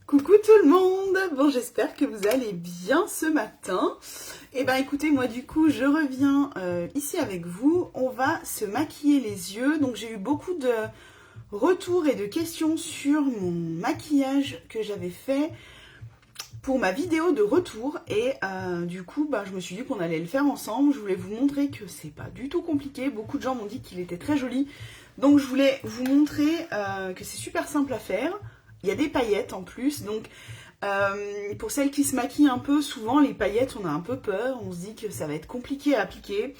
Coucou tout le monde. Bon, j'espère que vous allez bien ce matin. Et ben écoutez, moi du coup je reviens ici avec vous. On va se maquiller les yeux. Donc j'ai eu beaucoup de retours et de questions sur mon maquillage que j'avais fait pour ma vidéo de retour. Et du coup je me suis dit qu'on allait le faire ensemble. Je voulais vous montrer que c'est pas du tout compliqué. Beaucoup de gens m'ont dit qu'il était très joli. Donc je voulais vous montrer que c'est super simple à faire. Il y a des paillettes en plus, donc pour celles qui se maquillent un peu, souvent les paillettes on a un peu peur, on se dit que ça va être compliqué à appliquer,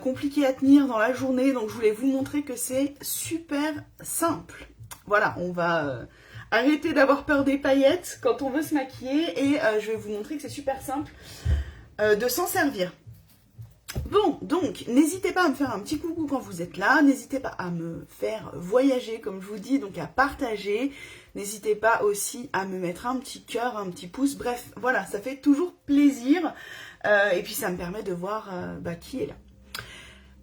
compliqué à tenir dans la journée, donc je voulais vous montrer que c'est super simple. Voilà, on va arrêter d'avoir peur des paillettes quand on veut se maquiller et je vais vous montrer que c'est super simple de s'en servir. Bon, donc, n'hésitez pas à me faire un petit coucou quand vous êtes là, n'hésitez pas à me faire voyager, comme je vous dis, donc à partager, n'hésitez pas aussi à me mettre un petit cœur, un petit pouce, bref, voilà, ça fait toujours plaisir, et puis ça me permet de voir qui est là.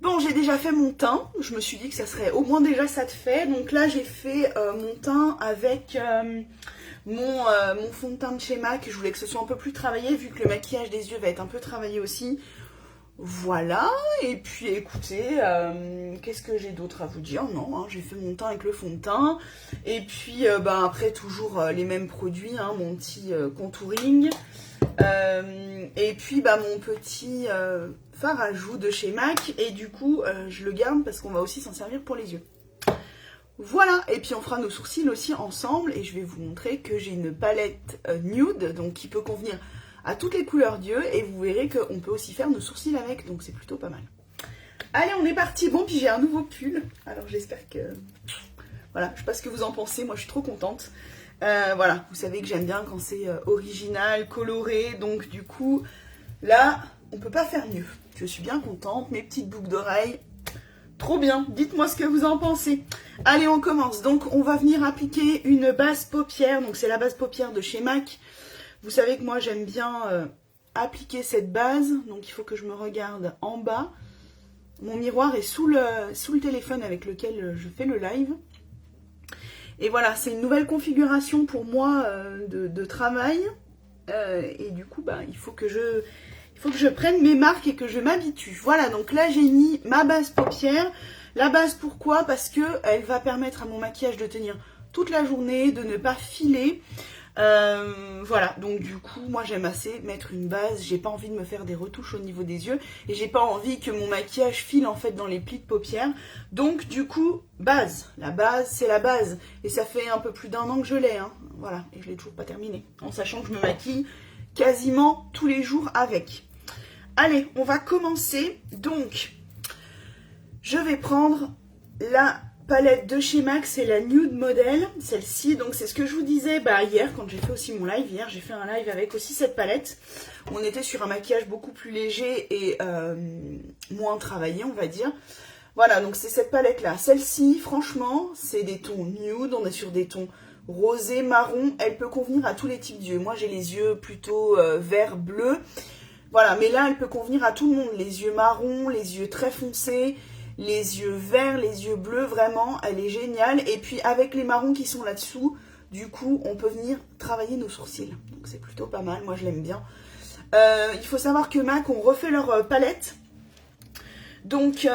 Bon, j'ai déjà fait mon teint, je me suis dit que ça serait au moins déjà ça de fait, donc là j'ai fait mon teint avec mon fond de teint de chez MAC, je voulais que ce soit un peu plus travaillé, vu que le maquillage des yeux va être un peu travaillé aussi. Voilà, et puis écoutez, qu'est-ce que j'ai d'autre à vous dire? Non, hein, j'ai fait mon teint avec le fond de teint. Et puis après, toujours les mêmes produits, hein, mon petit contouring. Et puis mon petit fard à joues de chez MAC. Et du coup, je le garde parce qu'on va aussi s'en servir pour les yeux. Voilà, et puis on fera nos sourcils aussi ensemble. Et je vais vous montrer que j'ai une palette nude, donc qui peut convenir à toutes les couleurs d'yeux, et vous verrez qu'on peut aussi faire nos sourcils avec, donc c'est plutôt pas mal. Allez, on est parti. Bon, puis j'ai un nouveau pull, alors j'espère que... Voilà, je sais pas ce que vous en pensez, moi je suis trop contente. Voilà, vous savez que j'aime bien quand c'est original, coloré, donc du coup, là, on peut pas faire mieux. Je suis bien contente, mes petites boucles d'oreilles, trop bien, dites-moi ce que vous en pensez. Allez, on commence. Donc, on va venir appliquer une base paupière, donc c'est la base paupière de chez MAC. Vous savez que moi j'aime bien appliquer cette base, donc il faut que je me regarde en bas. Mon miroir est sous le téléphone avec lequel je fais le live. Et voilà, c'est une nouvelle configuration pour moi de travail. Et du coup, il faut que je prenne mes marques et que je m'habitue. Voilà, donc là j'ai mis ma base paupière. La base pourquoi? Parce que elle va permettre à mon maquillage de tenir toute la journée, de ne pas filer. Voilà, donc du coup moi j'aime assez mettre une base, j'ai pas envie de me faire des retouches au niveau des yeux et j'ai pas envie que mon maquillage file en fait dans les plis de paupières, donc du coup base, la base c'est la base et ça fait un peu plus d'1 an que je l'ai, hein. Voilà, et je l'ai toujours pas terminé, en sachant que je me maquille quasiment tous les jours avec. Allez, on va commencer, donc je vais prendre la palette de chez MAC, c'est la Nude Model, celle-ci, donc c'est ce que je vous disais hier quand j'ai fait aussi mon live. Hier j'ai fait un live avec aussi cette palette. On était sur un maquillage beaucoup plus léger et moins travaillé, on va dire. Voilà, donc c'est cette palette là. Celle-ci, franchement, c'est des tons nude, on est sur des tons rosé, marron. Elle peut convenir à tous les types d'yeux. Moi j'ai les yeux plutôt vert, bleu. Voilà, mais là elle peut convenir à tout le monde. Les yeux marrons, les yeux très foncés, les yeux verts, les yeux bleus, vraiment, elle est géniale. Et puis avec les marrons qui sont là-dessous, du coup, on peut venir travailler nos sourcils. Donc c'est plutôt pas mal, moi je l'aime bien. Il faut savoir que MAC ont refait leur palette. Donc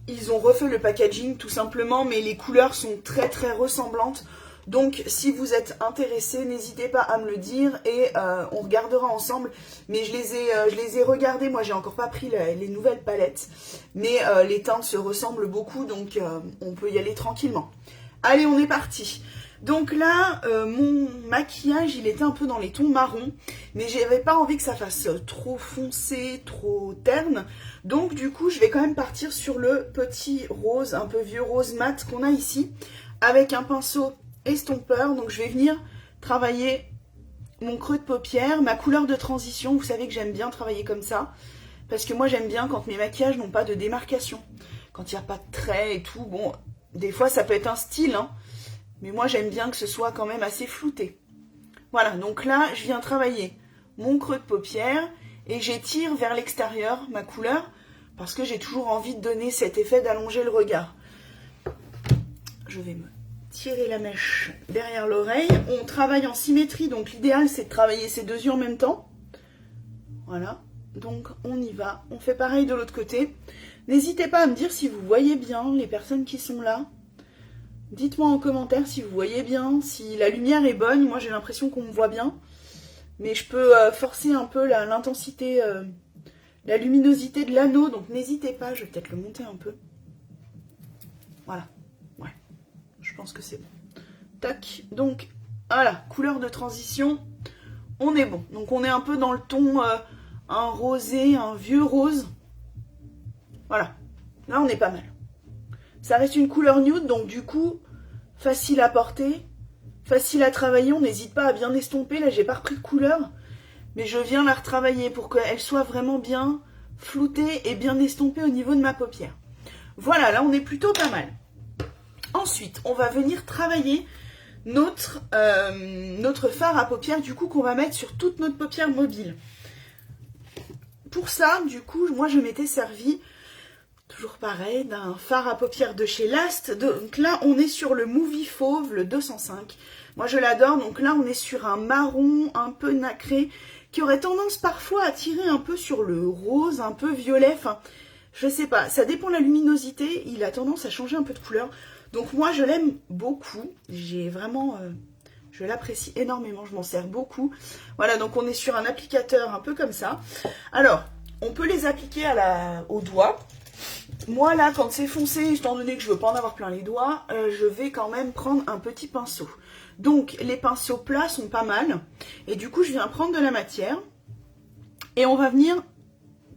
ils ont refait le packaging tout simplement, mais les couleurs sont très très ressemblantes. Donc si vous êtes intéressé, n'hésitez pas à me le dire et on regardera ensemble. Mais je les ai regardés, moi j'ai encore pas pris les nouvelles palettes. Mais les teintes se ressemblent beaucoup, donc on peut y aller tranquillement. Allez, on est parti. Donc là, mon maquillage, il était un peu dans les tons marron. Mais j'avais pas envie que ça fasse trop foncé, trop terne. Donc du coup, je vais quand même partir sur le petit rose, un peu vieux rose mat qu'on a ici. Avec un pinceau estompeur, donc je vais venir travailler mon creux de paupière, ma couleur de transition. Vous savez que j'aime bien travailler comme ça, parce que moi j'aime bien quand mes maquillages n'ont pas de démarcation, quand il n'y a pas de traits et tout. Bon, des fois ça peut être un style, hein, mais moi j'aime bien que ce soit quand même assez flouté. Voilà, donc là je viens travailler mon creux de paupière et j'étire vers l'extérieur ma couleur, parce que j'ai toujours envie de donner cet effet d'allonger le regard. Je vais me tirer la mèche derrière l'oreille. On travaille en symétrie, donc l'idéal c'est de travailler ces deux yeux en même temps. Voilà, donc on y va. On fait pareil de l'autre côté. N'hésitez pas à me dire si vous voyez bien les personnes qui sont là. Dites-moi en commentaire si vous voyez bien, si la lumière est bonne. Moi j'ai l'impression qu'on me voit bien. Mais je peux forcer un peu l'intensité, la luminosité de l'anneau. Donc n'hésitez pas, je vais peut-être le monter un peu. Voilà, ouais, je pense que c'est bon. Tac, donc voilà, couleur de transition, on est bon. Donc on est un peu dans le ton, un rosé, un vieux rose. Voilà, là on est pas mal. Ça reste une couleur nude, donc du coup, facile à porter, facile à travailler. On n'hésite pas à bien estomper. Là, j'ai pas repris de couleur, mais je viens la retravailler pour qu'elle soit vraiment bien floutée et bien estompée au niveau de ma paupière. Voilà, là, on est plutôt pas mal. Ensuite, on va venir travailler notre fard à paupières, du coup, qu'on va mettre sur toute notre paupière mobile. Pour ça, du coup, moi, je m'étais servi... toujours pareil, d'un fard à paupières de chez Last. Donc là, on est sur le Movie Fauve, le 205. Moi, je l'adore. Donc là, on est sur un marron un peu nacré qui aurait tendance parfois à tirer un peu sur le rose, un peu violet. Enfin, je sais pas. Ça dépend de la luminosité. Il a tendance à changer un peu de couleur. Donc moi, je l'aime beaucoup. J'ai vraiment... je l'apprécie énormément. Je m'en sers beaucoup. Voilà, donc on est sur un applicateur un peu comme ça. Alors, on peut les appliquer au doigt. Moi là, quand c'est foncé, étant donné que je veux pas en avoir plein les doigts, je vais quand même prendre un petit pinceau. Donc les pinceaux plats sont pas mal. Et du coup, je viens prendre de la matière. Et on va venir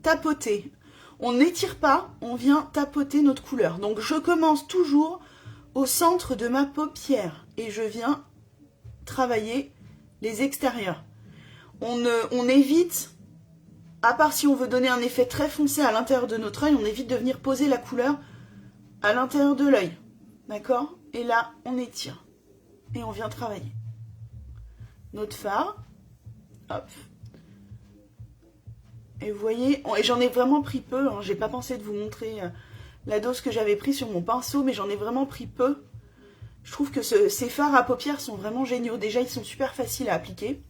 tapoter. On n'étire pas, on vient tapoter notre couleur. Donc je commence toujours au centre de ma paupière. Et je viens travailler les extérieurs. On évite... À part si on veut donner un effet très foncé à l'intérieur de notre œil, on évite de venir poser la couleur à l'intérieur de l'œil. D'accord? Et là, on étire. Et on vient travailler. Notre fard. Hop. Et vous voyez, et j'en ai vraiment pris peu. Hein, j'ai pas pensé de vous montrer la dose que j'avais pris sur mon pinceau, mais j'en ai vraiment pris peu. Je trouve que ces fards à paupières sont vraiment géniaux. Déjà, ils sont super faciles à appliquer.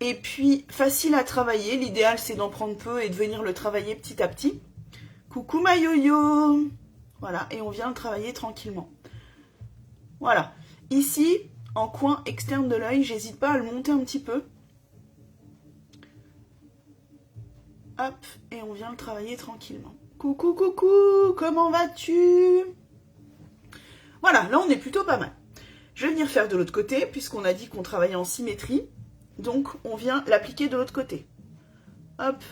Et puis, facile à travailler. L'idéal, c'est d'en prendre peu et de venir le travailler petit à petit. Coucou ma yo-yo! Voilà, et on vient le travailler tranquillement. Voilà. Ici, en coin externe de l'œil, j'hésite pas à le monter un petit peu. Hop, et on vient le travailler tranquillement. Coucou, coucou! Comment vas-tu? Voilà, là, on est plutôt pas mal. Je vais venir faire de l'autre côté, puisqu'on a dit qu'on travaillait en symétrie. Donc, on vient l'appliquer de l'autre côté. Hop,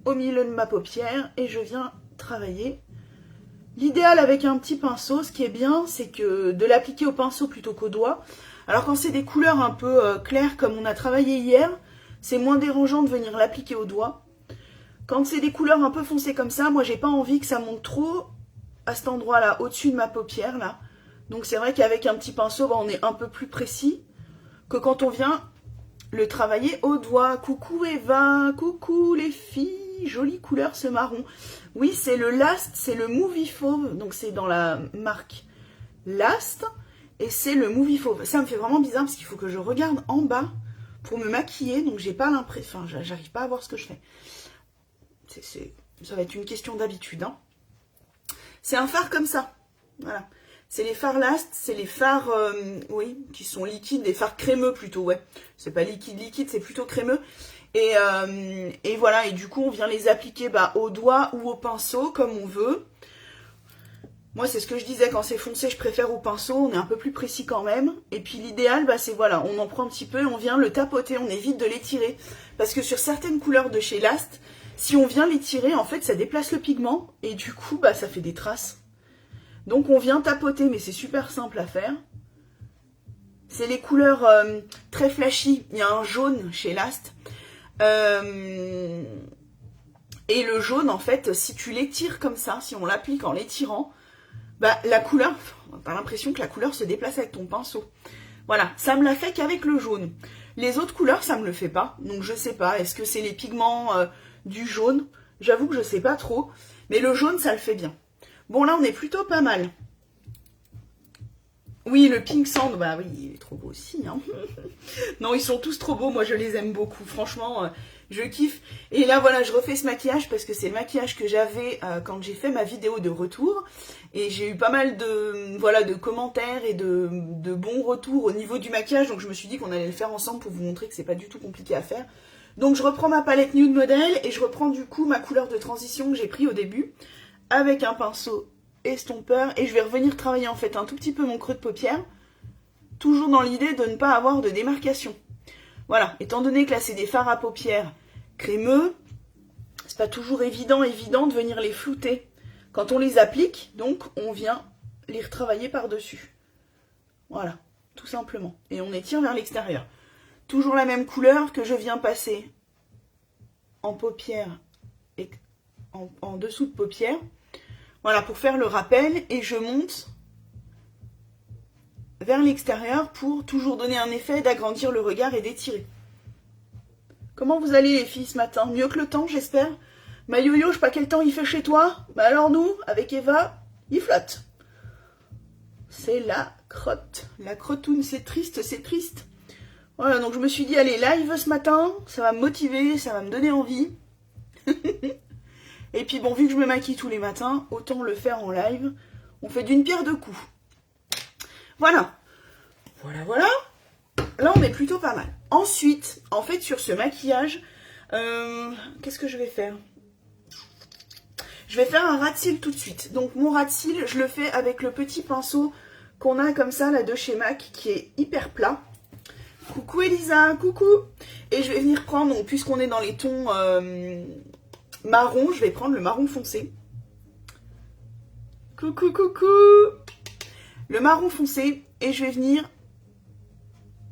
au milieu de ma paupière, et je viens travailler. L'idéal avec un petit pinceau, ce qui est bien, c'est que de l'appliquer au pinceau plutôt qu'au doigt. Alors, quand c'est des couleurs un peu claires, comme on a travaillé hier, c'est moins dérangeant de venir l'appliquer au doigt. Quand c'est des couleurs un peu foncées comme ça, moi, j'ai pas envie que ça monte trop à cet endroit-là, au-dessus de ma paupière, là. Donc, c'est vrai qu'avec un petit pinceau, on est un peu plus précis que quand on vient le travailler au doigt. Coucou Eva, coucou les filles, jolie couleur ce marron. Oui, c'est le Last, c'est le Movie Fauve, donc c'est dans la marque Last, et c'est le Movie Fauve. Ça me fait vraiment bizarre parce qu'il faut que je regarde en bas pour me maquiller, donc j'ai pas l'impression, enfin j'arrive pas à voir ce que je fais. Ça va être une question d'habitude. Hein. C'est un fard comme ça, voilà. C'est les fards Last, c'est les fards, oui, qui sont liquides, des fards crémeux plutôt, ouais. C'est pas liquide, c'est plutôt crémeux. Et voilà, et du coup, on vient les appliquer au doigt ou au pinceau, comme on veut. Moi, c'est ce que je disais, quand c'est foncé, je préfère au pinceau, on est un peu plus précis quand même. Et puis l'idéal, c'est voilà, on en prend un petit peu, on vient le tapoter, on évite de l'étirer. Parce que sur certaines couleurs de chez Last, si on vient l'étirer, en fait, ça déplace le pigment, et du coup, ça fait des traces. Donc on vient tapoter, mais c'est super simple à faire. C'est les couleurs très flashy. Il y a un jaune chez Last. Et le jaune, en fait, si tu l'étires comme ça, si on l'applique en l'étirant, la couleur, t'as l'impression que la couleur se déplace avec ton pinceau. Voilà, ça me l'a fait qu'avec le jaune. Les autres couleurs, ça me le fait pas. Donc je sais pas, est-ce que c'est les pigments du jaune? J'avoue que je sais pas trop. Mais le jaune, ça le fait bien. Bon, là, on est plutôt pas mal. Oui, le Pink Sand, bah oui, il est trop beau aussi. Hein. Non, ils sont tous trop beaux, moi je les aime beaucoup. Franchement, je kiffe. Et là, voilà, je refais ce maquillage parce que c'est le maquillage que j'avais quand j'ai fait ma vidéo de retour. Et j'ai eu pas mal de, voilà, de commentaires et de bons retours au niveau du maquillage. Donc je me suis dit qu'on allait le faire ensemble pour vous montrer que c'est pas du tout compliqué à faire. Donc je reprends ma palette Nude Model et je reprends du coup ma couleur de transition que j'ai pris au début avec un pinceau estompeur et je vais revenir travailler en fait un tout petit peu mon creux de paupière, toujours dans l'idée de ne pas avoir de démarcation. Voilà, étant donné que là c'est des fards à paupières crémeux, c'est pas toujours évident de venir les flouter quand on les applique, donc on vient les retravailler par-dessus. Voilà, tout simplement. Et on étire vers l'extérieur. Toujours la même couleur que je viens passer en paupière et en dessous de paupière. Voilà, pour faire le rappel, et je monte vers l'extérieur pour toujours donner un effet d'agrandir le regard et d'étirer. Comment vous allez les filles ce matin? Mieux que le temps, j'espère. Ma yo-yo, je sais pas quel temps il fait chez toi. Bah alors nous, avec Eva, il flotte. C'est la crotte. La crottoune, c'est triste, c'est triste. Voilà, donc je me suis dit, allez, live ce matin, ça va me motiver, ça va me donner envie. Et puis bon, vu que je me maquille tous les matins, autant le faire en live. On fait d'une pierre deux coups. Voilà. Voilà. Là, on est plutôt pas mal. Ensuite, en fait, sur ce maquillage, qu'est-ce que je vais faire? Je vais faire un ras de cils tout de suite. Donc mon ras de cils, je le fais avec le petit pinceau qu'on a comme ça, là, de chez MAC, qui est hyper plat. Coucou Elisa, coucou. Et je vais venir prendre, donc puisqu'on est dans les tons marron, je vais prendre le marron foncé. Coucou. Le marron foncé, et je vais venir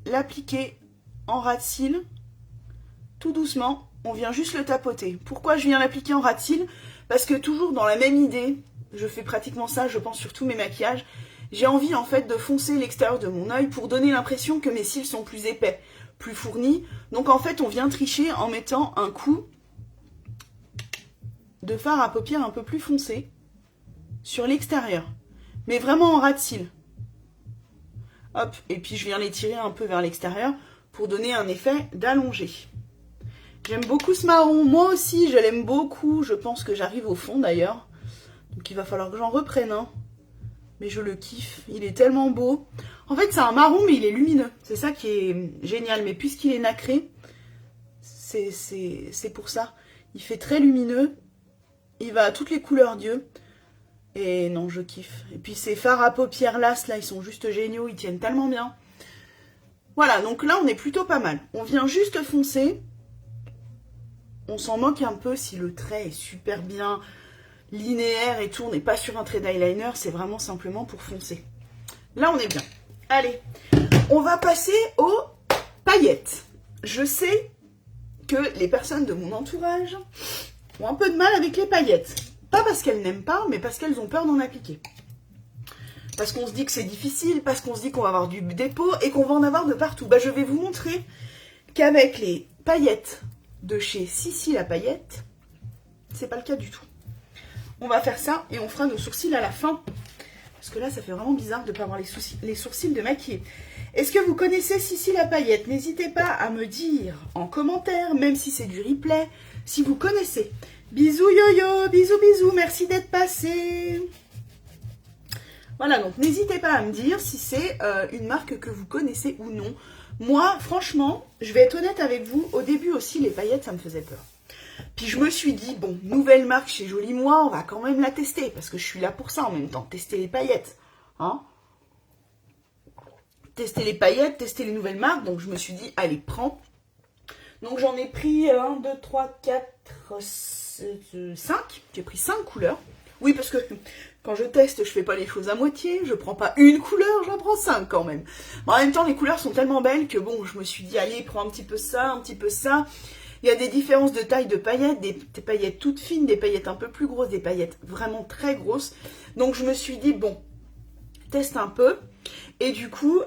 l'appliquer en ras de cils, tout doucement. On vient juste le tapoter. Pourquoi je viens l'appliquer en ras de cils? Parce que toujours dans la même idée, je fais pratiquement ça, je pense, sur tous mes maquillages. J'ai envie en fait de foncer l'extérieur de mon œil pour donner l'impression que mes cils sont plus épais, plus fournis. Donc en fait, on vient tricher en mettant un coup de fard à paupières un peu plus foncé sur l'extérieur. Mais vraiment en ras de cils. Hop, et puis je viens l'étirer un peu vers l'extérieur pour donner un effet d'allongé. J'aime beaucoup ce marron, moi aussi je l'aime beaucoup, je pense que j'arrive au fond d'ailleurs. Donc il va falloir que j'en reprenne un. Mais je le kiffe, il est tellement beau. En fait c'est un marron mais il est lumineux, c'est ça qui est génial. Mais puisqu'il est nacré, c'est pour ça. Il fait très lumineux, il va à toutes les couleurs d'yeux. Et non, je kiffe. Et puis ces fards à paupières laces là, ils sont juste géniaux, ils tiennent tellement bien. Voilà, donc là on est plutôt pas mal. On vient juste foncer. On s'en moque un peu si le trait est super bien linéaire et tout. On n'est pas sur un trait d'eyeliner, c'est vraiment simplement pour foncer. Là, on est bien. Allez, on va passer aux paillettes. Je sais que les personnes de mon entourage ont un peu de mal avec les paillettes. Pas parce qu'elles n'aiment pas, mais parce qu'elles ont peur d'en appliquer. Parce qu'on se dit que c'est difficile, parce qu'on se dit qu'on va avoir du dépôt et qu'on va en avoir de partout. Bah, je vais vous montrer qu'avec les paillettes de chez Sissi la paillette, c'est pas le cas du tout. On va faire ça et on fera nos sourcils à la fin. Parce que là, ça fait vraiment bizarre de ne pas avoir les sourcils de maquillés. Est-ce que vous connaissez Sissi la paillette? N'hésitez pas à me dire en commentaire, même si c'est du replay, si vous connaissez. Bisous yo-yo, bisous, merci d'être passé. Voilà, donc n'hésitez pas à me dire si c'est une marque que vous connaissez ou non. Moi, franchement, je vais être honnête avec vous, au début aussi, les paillettes, ça me faisait peur. Puis je me suis dit, bon, nouvelle marque chez Jolie Moi, on va quand même la tester, parce que je suis là pour ça en même temps, tester les paillettes. Hein, tester les paillettes, tester les nouvelles marques, donc je me suis dit, allez, prends. Donc j'en ai pris 1, 2, 3, 4, 5. J'ai pris 5 couleurs. Oui, parce que quand je teste, je fais pas les choses à moitié. Je prends pas une couleur, j'en prends 5 quand même. Mais en même temps, les couleurs sont tellement belles que bon, je me suis dit, allez, prends un petit peu ça, un petit peu ça. Il y a des différences de taille de paillettes, des paillettes toutes fines, des paillettes un peu plus grosses, des paillettes vraiment très grosses. Donc je me suis dit, bon, teste un peu. Et du coup,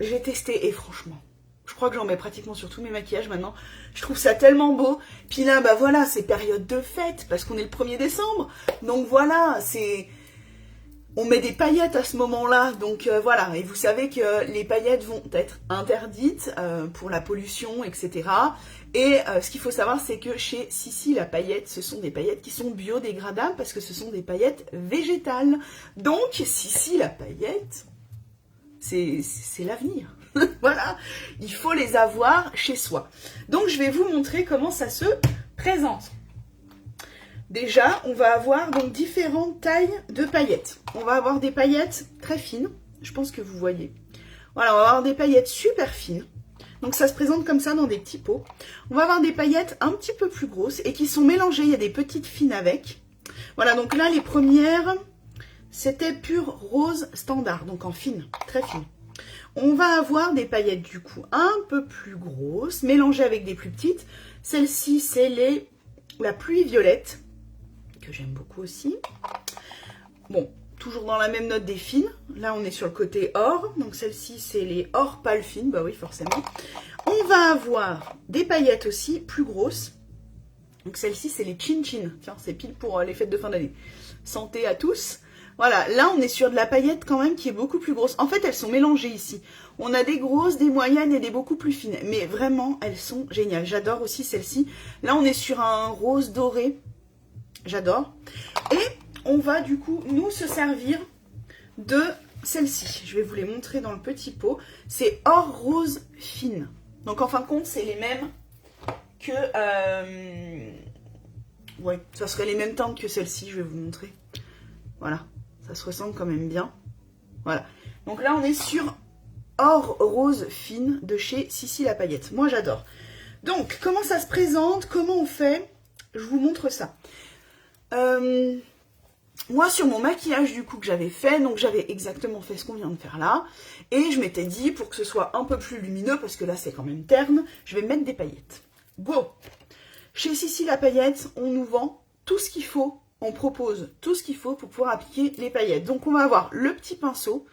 j'ai testé et franchement, je crois que j'en mets pratiquement sur tous mes maquillages maintenant. Je trouve ça tellement beau. Puis là, bah voilà, c'est période de fête parce qu'on est le 1er décembre. Donc voilà, c'est... on met des paillettes à ce moment-là, donc voilà, et vous savez que les paillettes vont être interdites pour la pollution, etc. Et ce qu'il faut savoir, c'est que chez Sissi la paillette, ce sont des paillettes qui sont biodégradables parce que ce sont des paillettes végétales. Donc Sissi la paillette, c'est l'avenir. Voilà, il faut les avoir chez soi. Donc je vais vous montrer comment ça se présente. Déjà, on va avoir donc différentes tailles de paillettes. On va avoir des paillettes très fines, je pense que vous voyez. Voilà, on va avoir des paillettes super fines. Donc ça se présente comme ça dans des petits pots. On va avoir des paillettes un petit peu plus grosses et qui sont mélangées, il y a des petites fines avec. Voilà, donc là les premières, c'était pure rose standard, donc en fine, très fine. On va avoir des paillettes du coup un peu plus grosses, mélangées avec des plus petites. Celle-ci, c'est la pluie violette, que j'aime beaucoup aussi. Bon, toujours dans la même note des fines. Là, on est sur le côté or. Donc, celle-ci, c'est les or pâles fines. Bah oui, forcément. On va avoir des paillettes aussi plus grosses. Donc, celle-ci, c'est les chin-chin. Tiens, c'est pile pour les fêtes de fin d'année. Santé à tous. Voilà, là, on est sur de la paillette quand même qui est beaucoup plus grosse. En fait, elles sont mélangées ici. On a des grosses, des moyennes et des beaucoup plus fines. Mais vraiment, elles sont géniales. J'adore aussi celle-ci. Là, on est sur un rose doré. J'adore. Et on va du coup nous se servir de celle-ci. Je vais vous les montrer dans le petit pot. C'est or rose fine. Donc en fin de compte, c'est les mêmes que... Ouais, ça serait les mêmes teintes que celle-ci, je vais vous montrer. Voilà, ça se ressemble quand même bien. Voilà. Donc là, on est sur or rose fine de chez Sissi la paillette. Moi, j'adore. Donc, comment ça se présente? Comment on fait? Je vous montre ça. Moi, sur mon maquillage du coup que j'avais fait, donc j'avais exactement fait ce qu'on vient de faire là, et je m'étais dit, pour que ce soit un peu plus lumineux, parce que là c'est quand même terne, je vais mettre des paillettes. Go! Chez Sissi la paillette, on nous vend tout ce qu'il faut, on propose tout ce qu'il faut pour pouvoir appliquer les paillettes. Donc on va avoir le petit pinceau.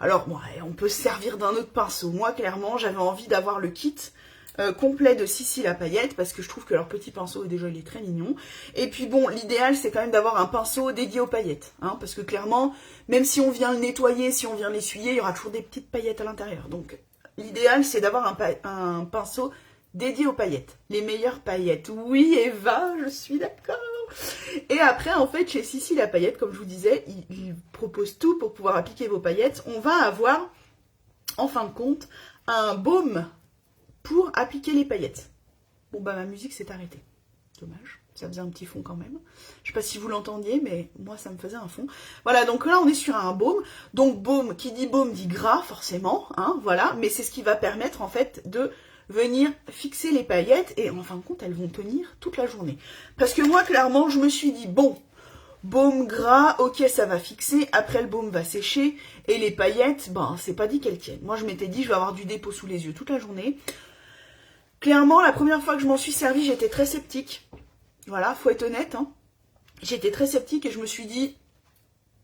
Alors, bon, on peut se servir d'un autre pinceau. Moi, clairement, j'avais envie d'avoir le kit complet de Sissi la paillette parce que je trouve que leur petit pinceau déjà il est très mignon. Et puis bon, l'idéal c'est quand même d'avoir un pinceau dédié aux paillettes, hein, parce que clairement, même si on vient le nettoyer, si on vient l'essuyer, il y aura toujours des petites paillettes à l'intérieur. Donc l'idéal c'est d'avoir un pinceau dédié aux paillettes. Les meilleures paillettes. Oui Eva, je suis d'accord. Et après en fait chez Sissi la paillette, comme je vous disais, ils proposent tout pour pouvoir appliquer vos paillettes. On va avoir en fin de compte un baume pour appliquer les paillettes. Bon bah ma musique s'est arrêtée. Dommage, ça faisait un petit fond quand même. Je sais pas si vous l'entendiez, mais moi ça me faisait un fond. Voilà, donc là on est sur un baume. Donc baume, qui dit baume dit gras forcément, hein, voilà. Mais c'est ce qui va permettre en fait de venir fixer les paillettes et en fin de compte elles vont tenir toute la journée. Parce que moi clairement je me suis dit bon, baume gras, ok ça va fixer, après le baume va sécher et les paillettes, ben c'est pas dit qu'elles tiennent. Moi je m'étais dit je vais avoir du dépôt sous les yeux toute la journée. Clairement, la première fois que je m'en suis servi, j'étais très sceptique. Voilà, faut être honnête. Hein. J'étais très sceptique et je me suis dit,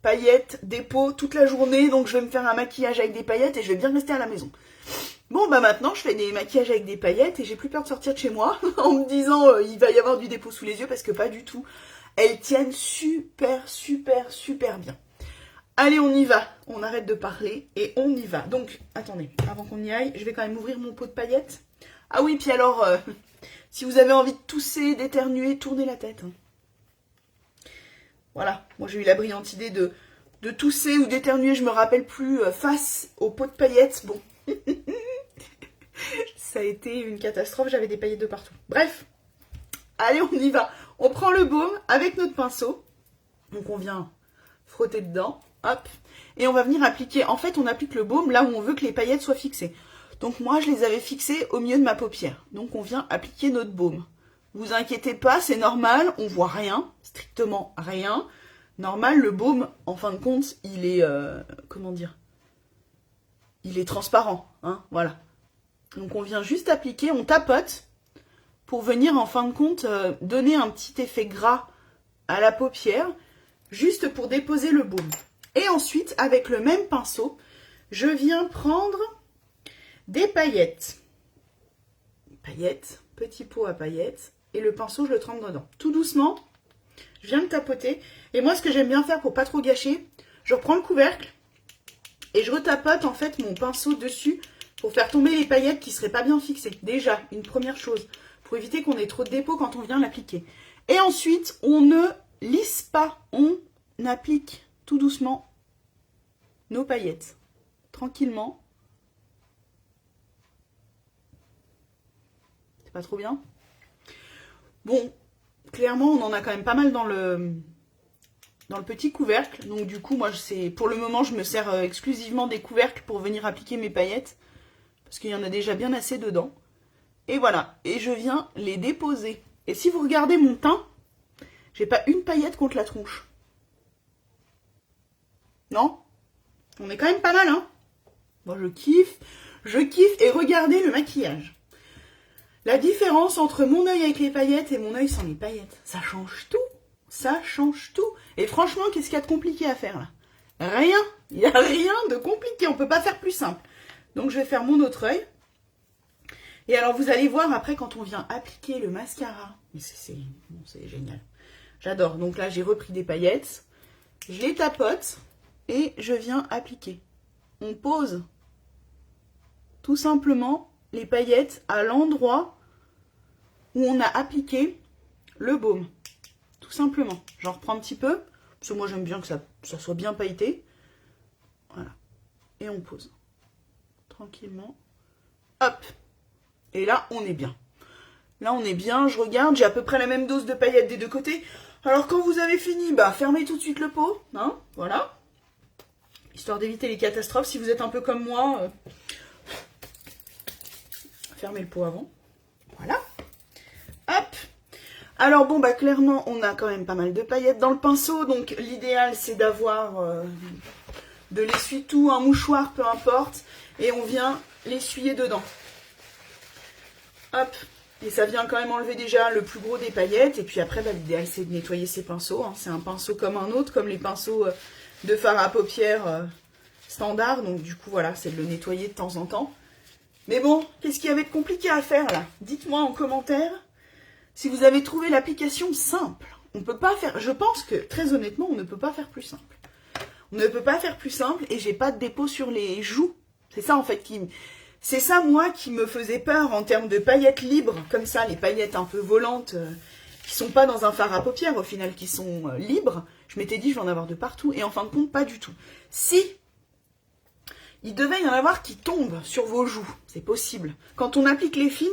paillettes, dépôt toute la journée, donc je vais me faire un maquillage avec des paillettes et je vais bien rester à la maison. Bon, bah maintenant, je fais des maquillages avec des paillettes et j'ai plus peur de sortir de chez moi en me disant, il va y avoir du dépôt sous les yeux parce que pas du tout. Elles tiennent super, super, super bien. Allez, on y va. On arrête de parler et on y va. Donc, attendez, avant qu'on y aille, je vais quand même ouvrir mon pot de paillettes. Ah oui, puis alors, si vous avez envie de tousser, d'éternuer, tournez la tête. Hein. Voilà, moi j'ai eu la brillante idée de tousser ou d'éternuer, je me rappelle plus, face au pot de paillettes. Bon, ça a été une catastrophe, j'avais des paillettes de partout. Bref, allez, on y va. On prend le baume avec notre pinceau. Donc on vient frotter dedans, hop. Et on va venir appliquer, en fait on applique le baume là où on veut que les paillettes soient fixées. Donc moi, je les avais fixées au milieu de ma paupière. Donc on vient appliquer notre baume. Vous inquiétez pas, c'est normal, on voit rien, strictement rien. Normal, le baume, en fin de compte, il est, comment dire, il est transparent, hein, voilà. Donc on vient juste appliquer, on tapote pour venir, en fin de compte, donner un petit effet gras à la paupière, juste pour déposer le baume. Et ensuite, avec le même pinceau, je viens prendre des paillettes. Paillettes, petit pot à paillettes. Et le pinceau, je le trempe dedans. Tout doucement, je viens de tapoter. Et moi, ce que j'aime bien faire pour pas trop gâcher, je reprends le couvercle et je retapote en fait mon pinceau dessus pour faire tomber les paillettes qui ne seraient pas bien fixées. Déjà, une première chose, pour éviter qu'on ait trop de dépôt quand on vient l'appliquer. Et ensuite, on ne lisse pas, on applique tout doucement nos paillettes, tranquillement. C'est pas trop bien? Bon, clairement, on en a quand même pas mal dans le petit couvercle. Donc du coup, moi, pour le moment, je me sers exclusivement des couvercles pour venir appliquer mes paillettes. Parce qu'il y en a déjà bien assez dedans. Et voilà, et je viens les déposer. Et si vous regardez mon teint, j'ai pas une paillette contre la tronche. Non? On est quand même pas mal, hein? Moi, je kiffe, et regardez le maquillage. La différence entre mon œil avec les paillettes et mon œil sans les paillettes, ça change tout. Ça change tout. Et franchement, qu'est-ce qu'il y a de compliqué à faire là? Rien. Il n'y a rien de compliqué. On ne peut pas faire plus simple. Donc, je vais faire mon autre œil. Et alors, vous allez voir après quand on vient appliquer le mascara. C'est génial. J'adore. Donc là, j'ai repris des paillettes. Je les tapote et je viens appliquer. On pose tout simplement les paillettes à l'endroit où on a appliqué le baume. Tout simplement. J'en reprends un petit peu, parce que moi j'aime bien que ça soit bien pailleté. Voilà. Et on pose. Tranquillement. Hop. Et là, on est bien. Là, on est bien. Je regarde, j'ai à peu près la même dose de paillettes des deux côtés. Alors, quand vous avez fini, fermez tout de suite le pot. Hein, voilà. Histoire d'éviter les catastrophes. Si vous êtes un peu comme moi, fermez le pot avant. Voilà. Hop. Alors bon, clairement, on a quand même pas mal de paillettes dans le pinceau. Donc l'idéal, c'est d'avoir de l'essuie-tout, un mouchoir, peu importe. Et on vient l'essuyer dedans. Hop. Et ça vient quand même enlever déjà le plus gros des paillettes. Et puis après, l'idéal, c'est de nettoyer ces pinceaux. Hein. C'est un pinceau comme un autre, comme les pinceaux de fard à paupières standard. Donc du coup, voilà, c'est de le nettoyer de temps en temps. Mais bon, qu'est-ce qu'il y avait de compliqué à faire là? Dites-moi en commentaire si vous avez trouvé l'application simple. On peut pas faire, je pense que très honnêtement, on ne peut pas faire plus simple. On ne peut pas faire plus simple et j'ai pas de dépôt sur les joues. C'est ça en fait c'est ça moi qui me faisait peur en termes de paillettes libres, comme ça, les paillettes un peu volantes qui sont pas dans un fard à paupières au final, qui sont libres. Je m'étais dit je vais en avoir de partout et en fin de compte pas du tout. Si il devait y en avoir qui tombent sur vos joues, c'est possible. Quand on applique les fines,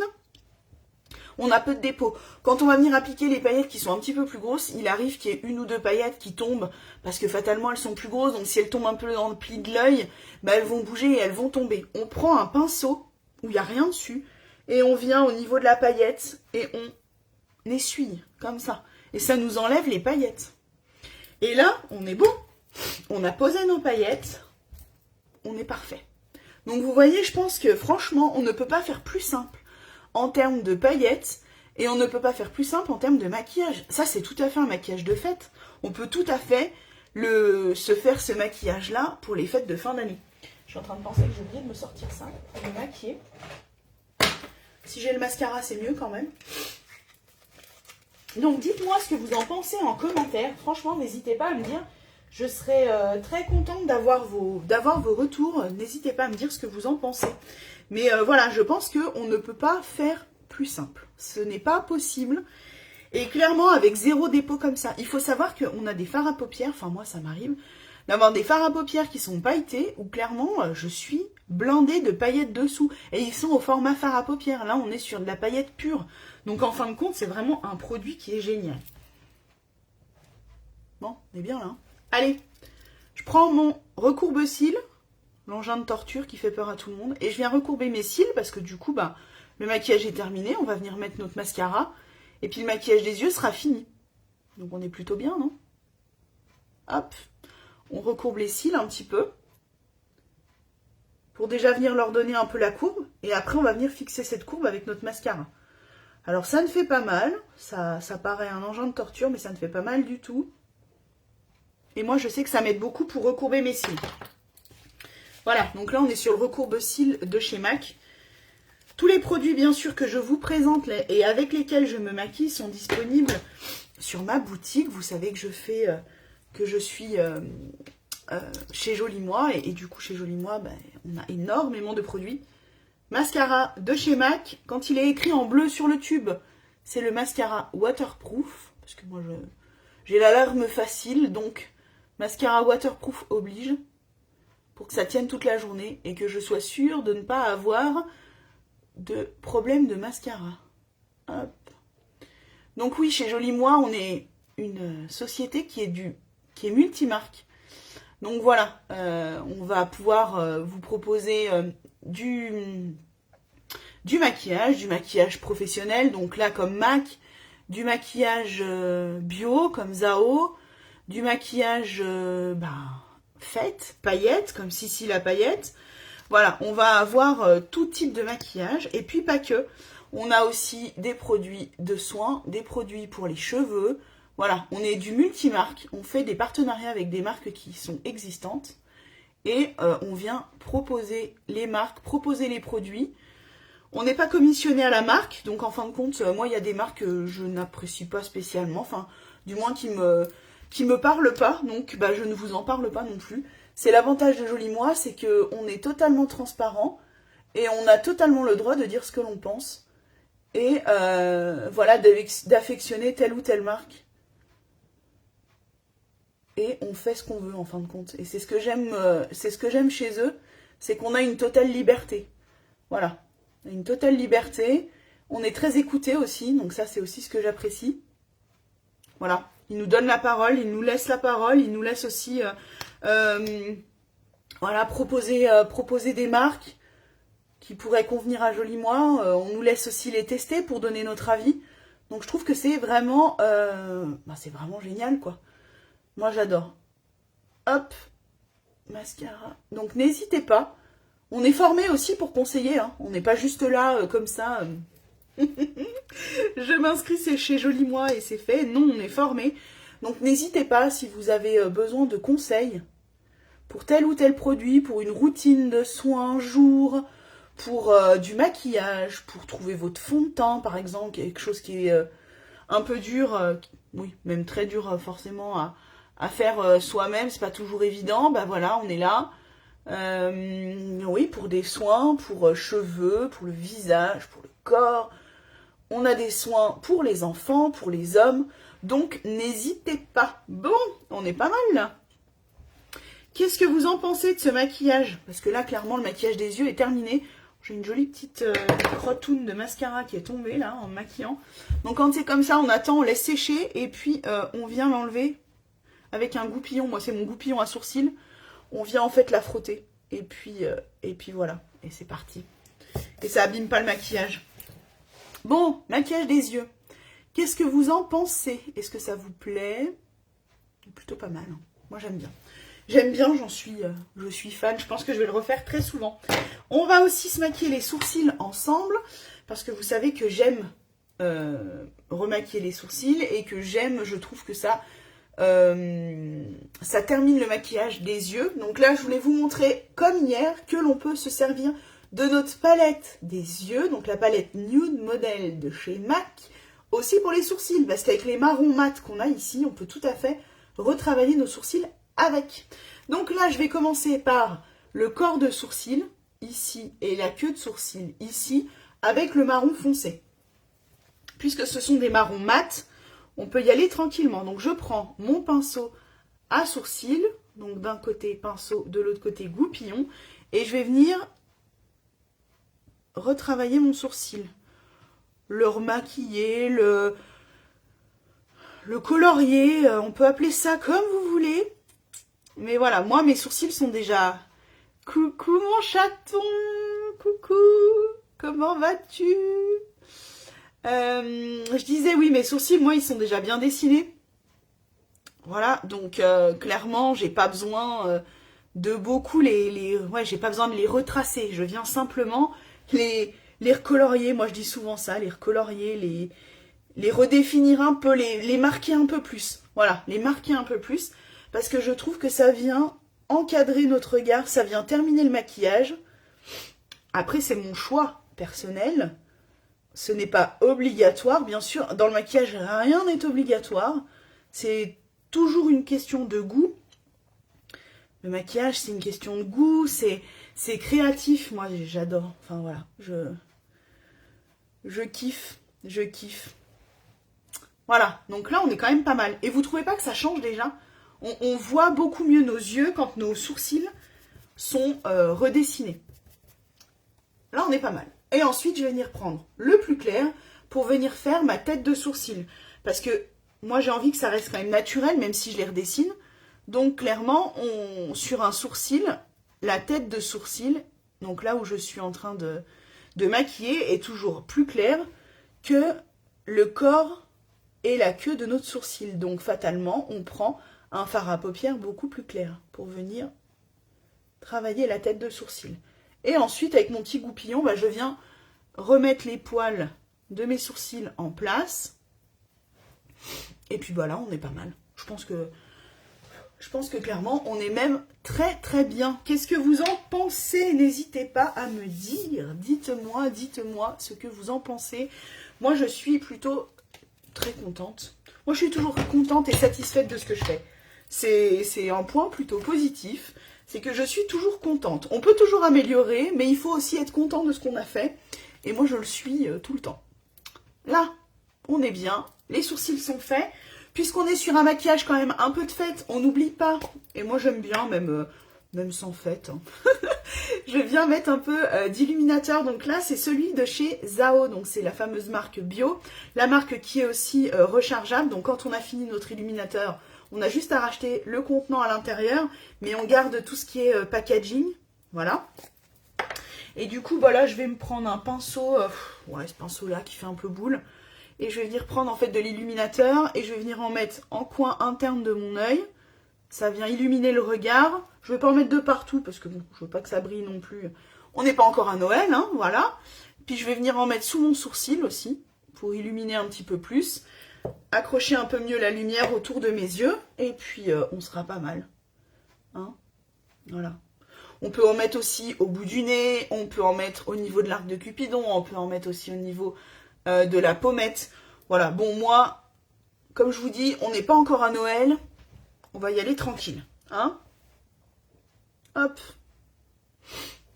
on a peu de dépôt. Quand on va venir appliquer les paillettes qui sont un petit peu plus grosses, il arrive qu'il y ait une ou deux paillettes qui tombent parce que fatalement elles sont plus grosses. Donc si elles tombent un peu dans le pli de l'œil, elles vont bouger et elles vont tomber. On prend un pinceau où il n'y a rien dessus et on vient au niveau de la paillette et on essuie comme ça. Et ça nous enlève les paillettes. Et là, on est bon. On a posé nos paillettes. On est parfait. Donc vous voyez, je pense que franchement, on ne peut pas faire plus simple en termes de paillettes et on ne peut pas faire plus simple en termes de maquillage. Ça, c'est tout à fait un maquillage de fête. On peut tout à fait se faire ce maquillage-là pour les fêtes de fin d'année. Je suis en train de penser que j'ai oublié de me sortir ça pour me maquiller. Si j'ai le mascara, c'est mieux quand même. Donc, dites-moi ce que vous en pensez en commentaire. Franchement, n'hésitez pas à me dire. Je serais très contente d'avoir vos retours. N'hésitez pas à me dire ce que vous en pensez. Mais voilà, je pense qu'on ne peut pas faire plus simple. Ce n'est pas possible. Et clairement, avec zéro dépôt comme ça, il faut savoir qu'on a des fards à paupières. Enfin, moi, ça m'arrive d'avoir des fards à paupières qui sont pailletés, où clairement, je suis blindée de paillettes dessous. Et ils sont au format fard à paupières. Là, on est sur de la paillette pure. Donc, en fin de compte, c'est vraiment un produit qui est génial. Bon, on est bien là. Allez, je prends mon recourbe-cils, l'engin de torture qui fait peur à tout le monde, et je viens recourber mes cils parce que du coup, le maquillage est terminé. On va venir mettre notre mascara. Et puis, le maquillage des yeux sera fini. Donc, on est plutôt bien, non? Hop. On recourbe les cils un petit peu pour déjà venir leur donner un peu la courbe. Et après, on va venir fixer cette courbe avec notre mascara. Alors, ça ne fait pas mal. Ça paraît un engin de torture, mais ça ne fait pas mal du tout. Et moi, je sais que ça m'aide beaucoup pour recourber mes cils. Voilà, donc là, on est sur le recourbe-cils de chez MAC. Tous les produits, bien sûr, que je vous présente et avec lesquels je me maquille sont disponibles sur ma boutique. Vous savez que je suis chez Joli Moi. Et du coup, chez Joli Moi, ben, on a énormément de produits. Mascara de chez MAC. Quand il est écrit en bleu sur le tube, c'est le mascara waterproof. Parce que moi, j'ai l'alarme facile. Donc, mascara waterproof oblige. Pour que ça tienne toute la journée. Et que je sois sûre de ne pas avoir de problème de mascara. Hop. Donc oui, chez Joli Moi, on est une société qui est multimarque. Donc voilà, on va pouvoir vous proposer du maquillage professionnel, donc là comme MAC, du maquillage bio comme Zao, du maquillage fête, paillettes, comme Sissi la paillette. Voilà, on va avoir tout type de maquillage, et puis pas que. On a aussi des produits de soins, des produits pour les cheveux. Voilà, on est du multimarque, on fait des partenariats avec des marques qui sont existantes. Et on vient proposer les marques, proposer les produits. On n'est pas commissionné à la marque, donc en fin de compte, moi il y a des marques que je n'apprécie pas spécialement, enfin du moins qui me parlent pas, donc je ne vous en parle pas non plus. C'est l'avantage de Joli Moi, c'est qu'on est totalement transparent et on a totalement le droit de dire ce que l'on pense. Et voilà, d'affectionner telle ou telle marque. Et on fait ce qu'on veut en fin de compte. Et c'est ce que j'aime chez eux, c'est qu'on a une totale liberté. Voilà, une totale liberté. On est très écoutés aussi, donc ça c'est aussi ce que j'apprécie. Voilà, ils nous donnent la parole, ils nous laissent la parole, ils nous laissent aussi voilà, proposer des marques qui pourraient convenir à Joli Moi. On nous laisse aussi les tester pour donner notre avis. Donc je trouve que c'est vraiment génial, quoi. Moi j'adore. Hop, mascara. Donc n'hésitez pas. On est formé aussi pour conseiller, hein. On n'est pas juste là comme ça. Je m'inscris chez Joli Moi et c'est fait. Non, on est formé. Donc n'hésitez pas si vous avez besoin de conseils pour tel ou tel produit, pour une routine de soins jour, pour du maquillage, pour trouver votre fond de teint par exemple, quelque chose qui est un peu dur, oui, même très dur forcément à faire soi-même, c'est pas toujours évident, voilà, on est là. Oui, pour des soins, pour cheveux, pour le visage, pour le corps. On a des soins pour les enfants, pour les hommes, donc n'hésitez pas. Bon, on est pas mal là. Qu'est-ce que vous en pensez de ce maquillage? Parce que là, clairement, le maquillage des yeux est terminé. J'ai une jolie petite crotoune de mascara qui est tombée là, en maquillant. Donc quand c'est comme ça, on attend, on laisse sécher, et puis on vient l'enlever avec un goupillon. Moi, c'est mon goupillon à sourcils. On vient en fait la frotter. Et puis voilà. Et c'est parti. Et ça abîme pas le maquillage. Bon, maquillage des yeux. Qu'est-ce que vous en pensez? Est-ce que ça vous plaît? Plutôt pas mal, hein. Moi, j'aime bien. J'aime bien, je suis fan. Je pense que je vais le refaire très souvent. On va aussi se maquiller les sourcils ensemble. Parce que vous savez que j'aime remaquiller les sourcils. Et que je trouve que ça termine le maquillage des yeux. Donc là, je voulais vous montrer, comme hier, que l'on peut se servir de notre palette des yeux. Donc la palette Nude Model de chez MAC. Aussi pour les sourcils. Parce qu'avec les marrons mat qu'on a ici, on peut tout à fait retravailler nos sourcils avec. Donc là, je vais commencer par le corps de sourcil, ici, et la queue de sourcil, ici, avec le marron foncé. Puisque ce sont des marrons mat, on peut y aller tranquillement. Donc je prends mon pinceau à sourcil, donc d'un côté pinceau, de l'autre côté goupillon, et je vais venir retravailler mon sourcil. Le remaquiller, le colorier, on peut appeler ça comme vous voulez. Mais voilà, moi, mes sourcils sont déjà... Coucou mon chaton, coucou, comment vas-tu? Je disais, oui, mes sourcils, moi, ils sont déjà bien dessinés. Voilà, donc clairement, j'ai pas besoin de beaucoup j'ai pas besoin de les retracer. Je viens simplement les recolorier. Moi, je dis souvent ça, les recolorier, les redéfinir un peu, les marquer un peu plus. Voilà, les marquer un peu plus. Parce que je trouve que ça vient encadrer notre regard, ça vient terminer le maquillage. Après, c'est mon choix personnel. Ce n'est pas obligatoire, bien sûr. Dans le maquillage, rien n'est obligatoire. C'est toujours une question de goût. Le maquillage, c'est une question de goût, c'est créatif. Moi, j'adore. Enfin, voilà, je kiffe, je kiffe. Voilà, donc là, on est quand même pas mal. Et vous trouvez pas que ça change déjà? On voit beaucoup mieux nos yeux quand nos sourcils sont redessinés. Là, on est pas mal. Et ensuite, je vais venir prendre le plus clair pour venir faire ma tête de sourcil. Parce que moi, j'ai envie que ça reste quand même naturel, même si je les redessine. Donc, clairement, sur un sourcil, la tête de sourcil, donc là où je suis en train de maquiller, est toujours plus claire que le corps et la queue de notre sourcil. Donc, fatalement, on prend un fard à paupières beaucoup plus clair pour venir travailler la tête de sourcil. Et ensuite, avec mon petit goupillon, je viens remettre les poils de mes sourcils en place. Et puis voilà, on est pas mal. Je pense que clairement, on est même très très bien. Qu'est-ce que vous en pensez? N'hésitez pas à me dire. Dites-moi ce que vous en pensez. Moi, je suis plutôt très contente. Moi, je suis toujours contente et satisfaite de ce que je fais. C'est un point plutôt positif. C'est que je suis toujours contente. On peut toujours améliorer, mais il faut aussi être content de ce qu'on a fait. Et moi, je le suis tout le temps. Là, on est bien. Les sourcils sont faits. Puisqu'on est sur un maquillage quand même un peu de fête, on n'oublie pas. Et moi, j'aime bien, même sans fête. Hein. Je viens mettre un peu d'illuminateur. Donc là, c'est celui de chez Zao. Donc, c'est la fameuse marque bio. La marque qui est aussi rechargeable. Donc, quand on a fini notre illuminateur, on a juste à racheter le contenant à l'intérieur, mais on garde tout ce qui est packaging. Voilà. Et du coup, là, je vais me prendre un pinceau, ouais, ce pinceau-là qui fait un peu boule. Et je vais venir prendre en fait de l'illuminateur et je vais venir en mettre en coin interne de mon œil. Ça vient illuminer le regard. Je ne vais pas en mettre de partout parce que bon, je veux pas que ça brille non plus. On n'est pas encore à Noël, hein, voilà. Puis je vais venir en mettre sous mon sourcil aussi pour illuminer un petit peu plus. Accrocher un peu mieux la lumière autour de mes yeux et puis on sera pas mal. Hein, voilà. On peut en mettre aussi au bout du nez, on peut en mettre au niveau de l'arc de Cupidon, on peut en mettre aussi au niveau de la pommette. Voilà, bon moi, comme je vous dis, on n'est pas encore à Noël, on va y aller tranquille. Hein, hop.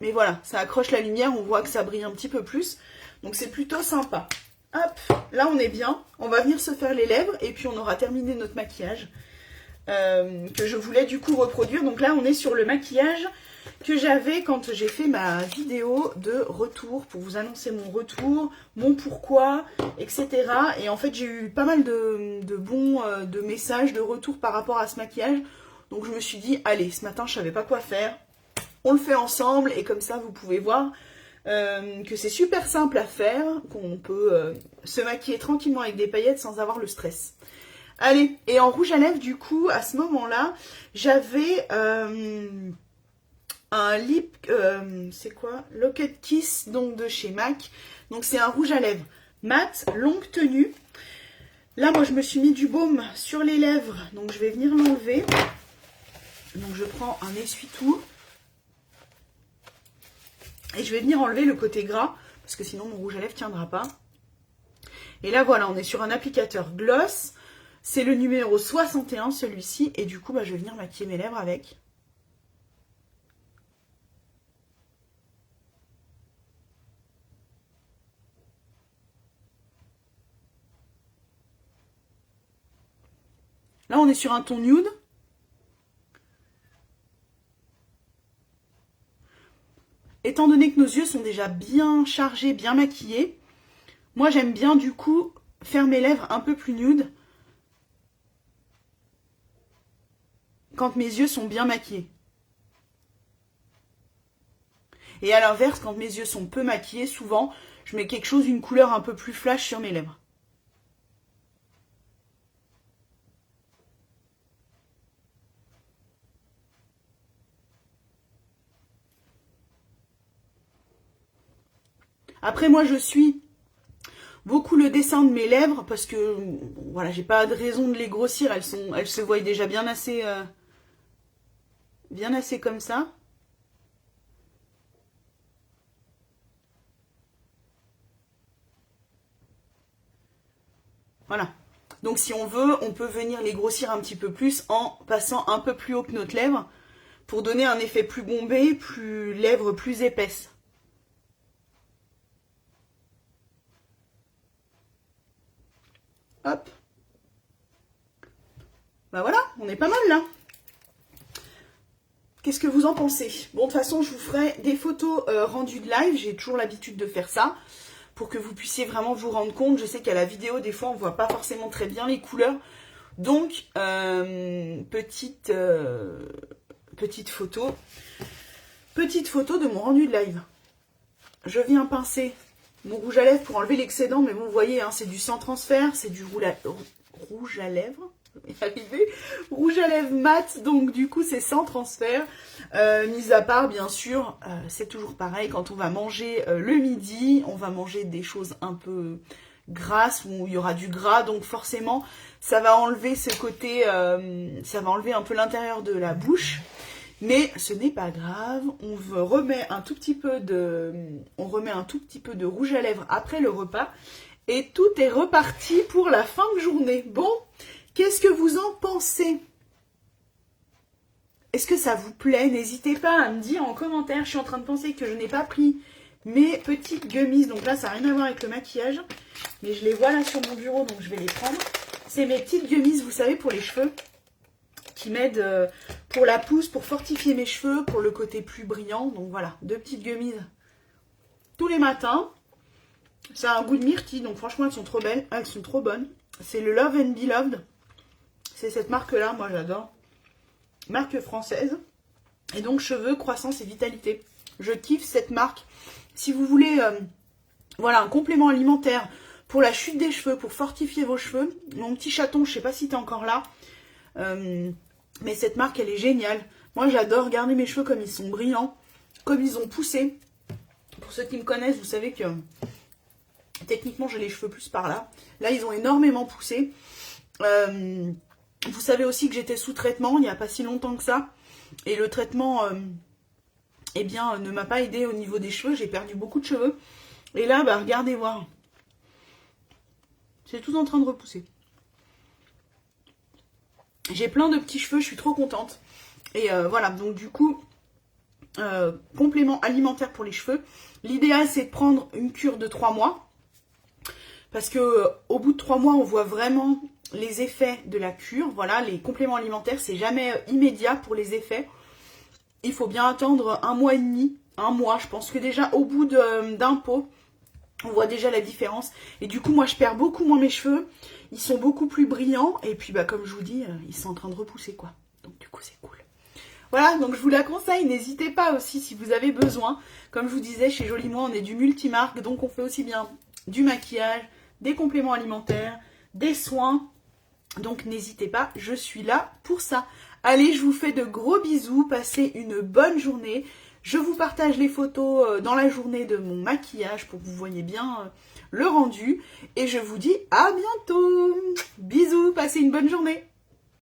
Mais voilà, ça accroche la lumière, on voit que ça brille un petit peu plus. Donc c'est plutôt sympa. Hop, là on est bien. On va venir se faire les lèvres et puis on aura terminé notre maquillage que je voulais du coup reproduire. Donc là on est sur le maquillage que j'avais quand j'ai fait ma vidéo de retour pour vous annoncer mon retour, mon pourquoi, etc. Et en fait j'ai eu pas mal de bons de messages de retour par rapport à ce maquillage. Donc je me suis dit, allez, ce matin je savais pas quoi faire. On le fait ensemble et comme ça vous pouvez voir que c'est super simple à faire, qu'on peut se maquiller tranquillement avec des paillettes sans avoir le stress. Allez, et en rouge à lèvres du coup, à ce moment-là, j'avais un lip, c'est quoi? Locket Kiss, donc de chez MAC. Donc c'est un rouge à lèvres mat, longue tenue. Là, moi je me suis mis du baume sur les lèvres, donc je vais venir l'enlever. Donc je prends un essuie-tout. Et je vais venir enlever le côté gras, parce que sinon mon rouge à lèvres ne tiendra pas. Et là voilà, on est sur un applicateur gloss. C'est le numéro 61 celui-ci. Et du coup, je vais venir maquiller mes lèvres avec. Là, on est sur un ton nude. Étant donné que nos yeux sont déjà bien chargés, bien maquillés, moi j'aime bien du coup faire mes lèvres un peu plus nude quand mes yeux sont bien maquillés. Et à l'inverse, quand mes yeux sont peu maquillés, souvent je mets quelque chose, une couleur un peu plus flash sur mes lèvres. Après, moi, je suis beaucoup le dessin de mes lèvres parce que, voilà, j'ai pas de raison de les grossir. Elles se voient déjà bien assez comme ça. Voilà. Donc, si on veut, on peut venir les grossir un petit peu plus en passant un peu plus haut que notre lèvre pour donner un effet plus bombé, plus lèvres plus épaisses. Hop. Bah voilà, on est pas mal là. Qu'est-ce que vous en pensez? Bon, de toute façon, je vous ferai des photos rendues de live. J'ai toujours l'habitude de faire ça pour que vous puissiez vraiment vous rendre compte. Je sais qu'à la vidéo, des fois, on ne voit pas forcément très bien les couleurs. Donc, petite photo. Petite photo de mon rendu de live. Je viens pincer mon rouge à lèvres pour enlever l'excédent. Mais bon, vous voyez, hein, c'est du sans transfert. C'est du rouge à lèvres. Rouge à lèvres mat, donc du coup c'est sans transfert, mis à part bien sûr, c'est toujours pareil, quand on va manger le midi, on va manger des choses un peu grasses, où il y aura du gras, donc forcément ça va enlever ce côté, ça va enlever un peu l'intérieur de la bouche, mais ce n'est pas grave, on remet un tout petit peu de rouge à lèvres après le repas, et tout est reparti pour la fin de journée. Bon, qu'est-ce que vous en pensez? Est-ce que ça vous plaît? N'hésitez pas à me dire en commentaire. Je suis en train de penser que je n'ai pas pris mes petites gummies. Donc là, ça n'a rien à voir avec le maquillage. Mais je les vois là sur mon bureau, donc je vais les prendre. C'est mes petites gummies, vous savez, pour les cheveux. Qui m'aident pour la pousse, pour fortifier mes cheveux, pour le côté plus brillant. Donc voilà, 2 petites gummies tous les matins. Ça a un goût de myrtille, donc franchement, elles sont trop belles. Elles sont trop bonnes. C'est le Love and Beloved. C'est cette marque-là, moi j'adore. Marque française. Et donc cheveux, croissance et vitalité. Je kiffe cette marque. Si vous voulez voilà, un complément alimentaire pour la chute des cheveux, pour fortifier vos cheveux. Mon petit chaton, je ne sais pas si tu es encore là. Mais cette marque, elle est géniale. Moi j'adore garder mes cheveux comme ils sont brillants. Comme ils ont poussé. Pour ceux qui me connaissent, vous savez que techniquement j'ai les cheveux plus par là. Là ils ont énormément poussé. Vous savez aussi que j'étais sous traitement il n'y a pas si longtemps que ça. Et le traitement eh bien, ne m'a pas aidé au niveau des cheveux. J'ai perdu beaucoup de cheveux. Et là, bah, regardez voir. C'est tout en train de repousser. J'ai plein de petits cheveux, je suis trop contente. Et voilà, donc du coup, complément alimentaire pour les cheveux. L'idéal, c'est de prendre une cure de 3 mois. Parce que au bout de 3 mois, on voit vraiment les effets de la cure. Voilà, les compléments alimentaires, c'est jamais immédiat pour les effets. Il faut bien attendre 1 mois et demi, 1 mois. Je pense que déjà au bout d'un pot, on voit déjà la différence. Et du coup, moi, je perds beaucoup moins mes cheveux. Ils sont beaucoup plus brillants. Et puis, bah, comme je vous dis, ils sont en train de repousser, quoi. Donc, du coup, c'est cool. Voilà, donc je vous la conseille. N'hésitez pas aussi si vous avez besoin. Comme je vous disais, chez Jolie Moi, on est du multimarque. Donc, on fait aussi bien du maquillage, des compléments alimentaires, des soins. Donc, n'hésitez pas, je suis là pour ça. Allez, je vous fais de gros bisous. Passez une bonne journée. Je vous partage les photos dans la journée de mon maquillage pour que vous voyez bien le rendu. Et je vous dis à bientôt. Bisous, passez une bonne journée.